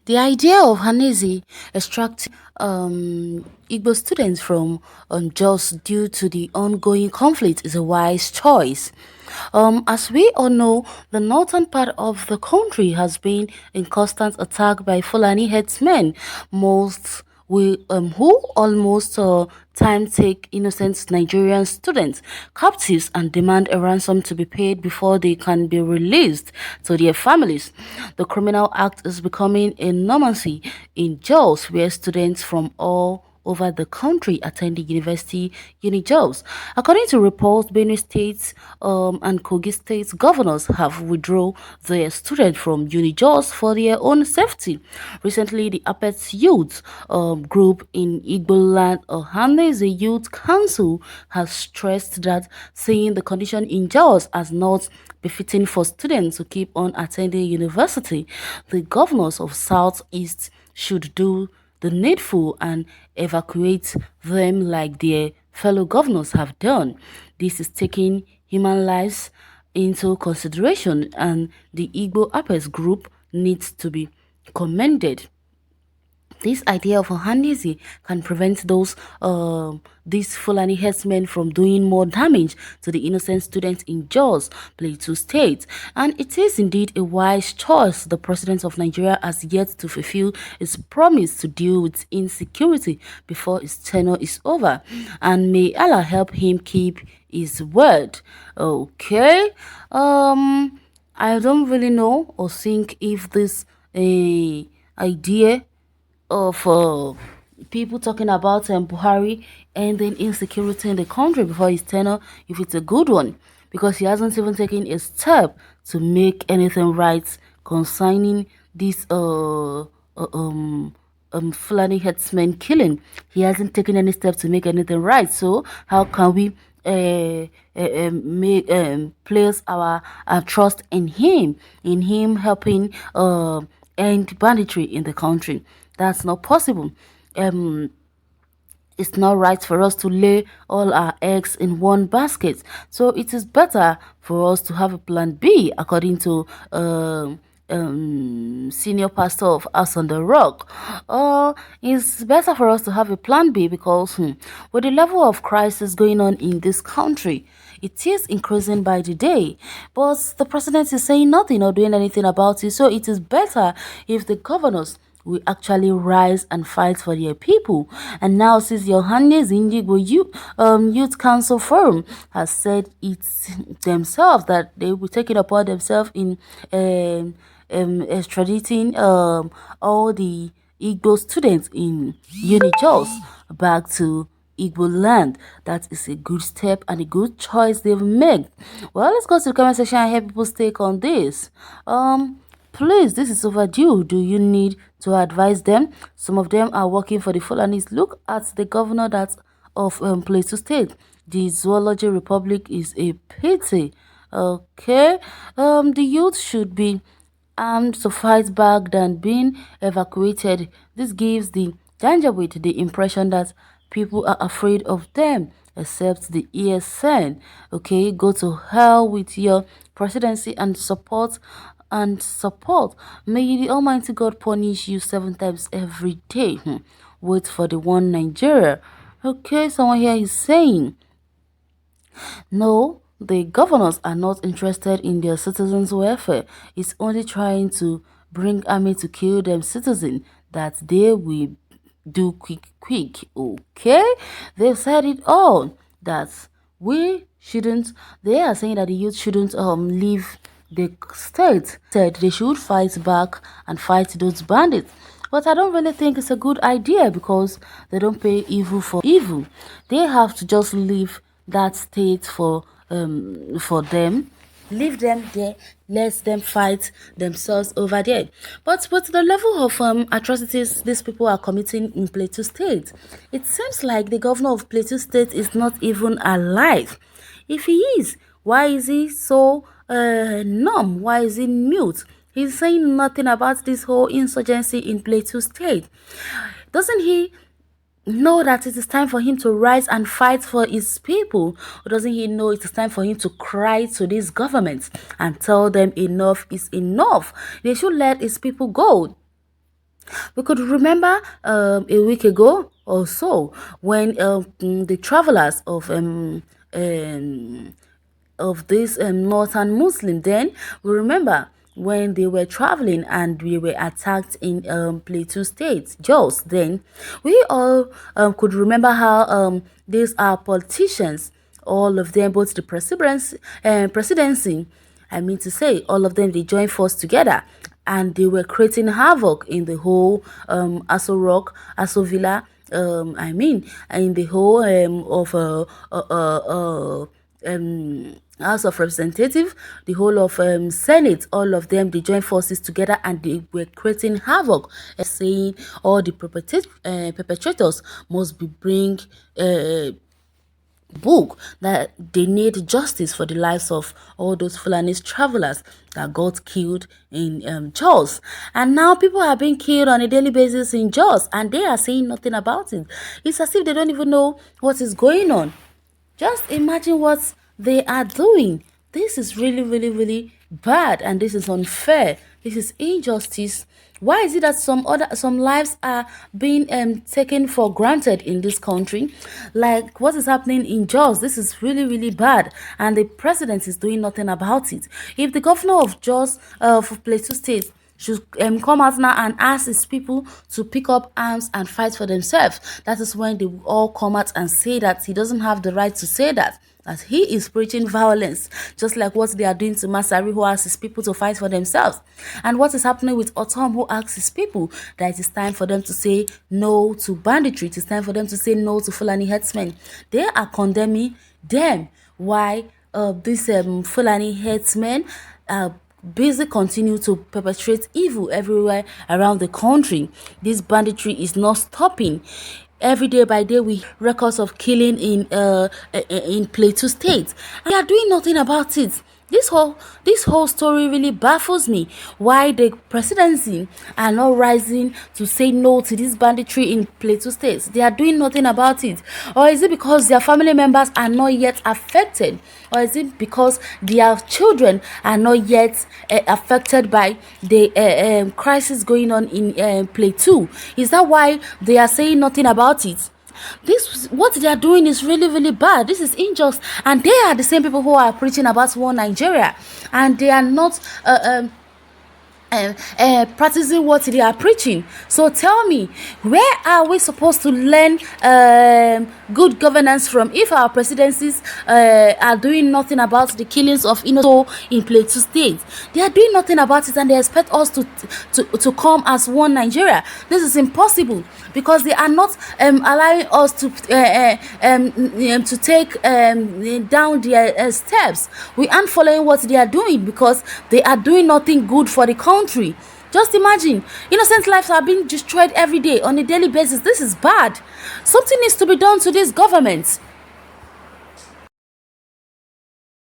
The idea of Hanezi extracting Igbo students from Jos due to the ongoing conflict is a wise choice. As we all know, the northern part of the country has been in constant attack by Fulani headsmen. Who almost time take innocent Nigerian students captives and demand a ransom to be paid before they can be released to their families. The criminal act is becoming a normalcy in jails where students from all over the country attending university uni jobs. According to reports, Benue State and Kogi State governors have withdrawn their students from uni jobs for their own safety. Recently, the Apex Youth group in Igbo land, the Youth Council, has stressed that seeing the condition in jails as not befitting for students to keep on attending university, the governors of Southeast should do the needful and evacuate them like their fellow governors have done. This is taking human lives into consideration, and the Igbo Apex group needs to be commended. This idea of Ohanese can prevent these Fulani herdsmen from doing more damage to the innocent students in Jos, Plateau State. And it is indeed a wise choice. The president of Nigeria has yet to fulfill his promise to deal with insecurity before his tenure is over. And may Allah help him keep his word. Okay. I don't really know or think if this idea of people talking about Buhari and then insecurity in the country before his tenure, if it's a good one, because he hasn't even taken a step to make anything right concerning this Fulani headsman killing. He hasn't taken any steps to make anything right. So how can we make place our trust in him helping end banditry in the country? That's not possible. It's not right for us to lay all our eggs in one basket. So it is better for us to have a plan B, according to senior pastor of Us on the Rock. It's better for us to have a plan B because with the level of crisis going on in this country, it is increasing by the day. But the president is saying nothing or doing anything about it. So it is better if the governors will actually rise and fight for their people. And now, since Yohannes Indigo Youth Council Forum has said it themselves that they will take it upon themselves in extraditing all the Igbo students in Unijos back to Igbo land. That is a good step and a good choice they've made. Well, let's go to the comment section and hear people's take on this. Please, this is overdue. Do you need to advise them? Some of them are working for the Fulanis. Look at the governor of Plateau State. The Zoology Republic is a pity. Okay, the youth should be armed to fight back than being evacuated. This gives the Janjaweed the impression that people are afraid of them, except the ESN. Okay, go to hell with your presidency and support. May the Almighty God punish you 7 times every day. Wait for the one Nigeria. Okay, someone here is saying, no, the governors are not interested in their citizens' welfare. It's only trying to bring army to kill them citizens that they will do quick. Okay, they've said it all, that we shouldn't. They are saying that the youth shouldn't leave the state. Said they should fight back and fight those bandits. But I don't really think it's a good idea because they don't pay evil for evil. They have to just leave that state for them. Leave them there, let them fight themselves over there. But with the level of atrocities these people are committing in Plateau State, it seems like the governor of Plateau State is not even alive. If he is, why is he so numb? Why is he mute? He's saying nothing about this whole insurgency in Plateau State. Doesn't he know that it is time for him to rise and fight for his people? Or doesn't he know it is time for him to cry to this government and tell them enough is enough? They should let his people go. We could remember a week ago or so when the travelers of this northern Muslim, then we remember when they were traveling and we were attacked in Plateau State, Jos. Then we all could remember how these are politicians, all of them, both the presidency, I mean to say, all of them, they joined force together and they were creating havoc in the whole Aso Rock, Aso Villa, I mean, in the whole of House of Representative, the whole of Senate, all of them, they joined forces together and they were creating havoc, saying all the perpetrators must be bring book, that they need justice for the lives of all those Fulani travelers that got killed in Jos. And now people are being killed on a daily basis in Jos and they are saying nothing about it. It's as if they don't even know what is going on. Just imagine what they are doing. This is really, really, really bad, and this is unfair. This is injustice. Why is it that some lives are being taken for granted in this country? Like what is happening in Jos? This is really, really bad, and the president is doing nothing about it. If the governor of Jos, of Plateau State, should come out now and ask his people to pick up arms and fight for themselves, that is when they will all come out and say that he doesn't have the right to say that he is preaching violence, just like what they are doing to Masari, who asks his people to fight for themselves. And what is happening with Otom, who asks his people that it is time for them to say no to banditry, it is time for them to say no to Fulani herdsmen. They are condemning them. Why these Fulani herdsmen busy continue to perpetrate evil everywhere around the country. This banditry is not stopping. Every day by day, we records of killing in Plateau State. And they are doing nothing about it. This whole story really baffles me. Why the presidency are not rising to say no to this banditry in Plateau State? They are doing nothing about it. Or is it because their family members are not yet affected? Or is it because their children are not yet affected by the crisis going on in Plateau? Is that why they are saying nothing about it? This, what they are doing, is really, really bad. This is unjust, and they are the same people who are preaching about one Nigeria, and they are not practicing what they are preaching. So tell me, where are we supposed to learn good governance from if our presidencies are doing nothing about the killings of innocent in Plateau State? They are doing nothing about it, and they expect us to come as one Nigeria. This is impossible, because they are not allowing us to take down their steps. We aren't following what they are doing because they are doing nothing good for the country. Just imagine, innocent lives are being destroyed every day on a daily basis. This is bad. Something needs to be done to this government.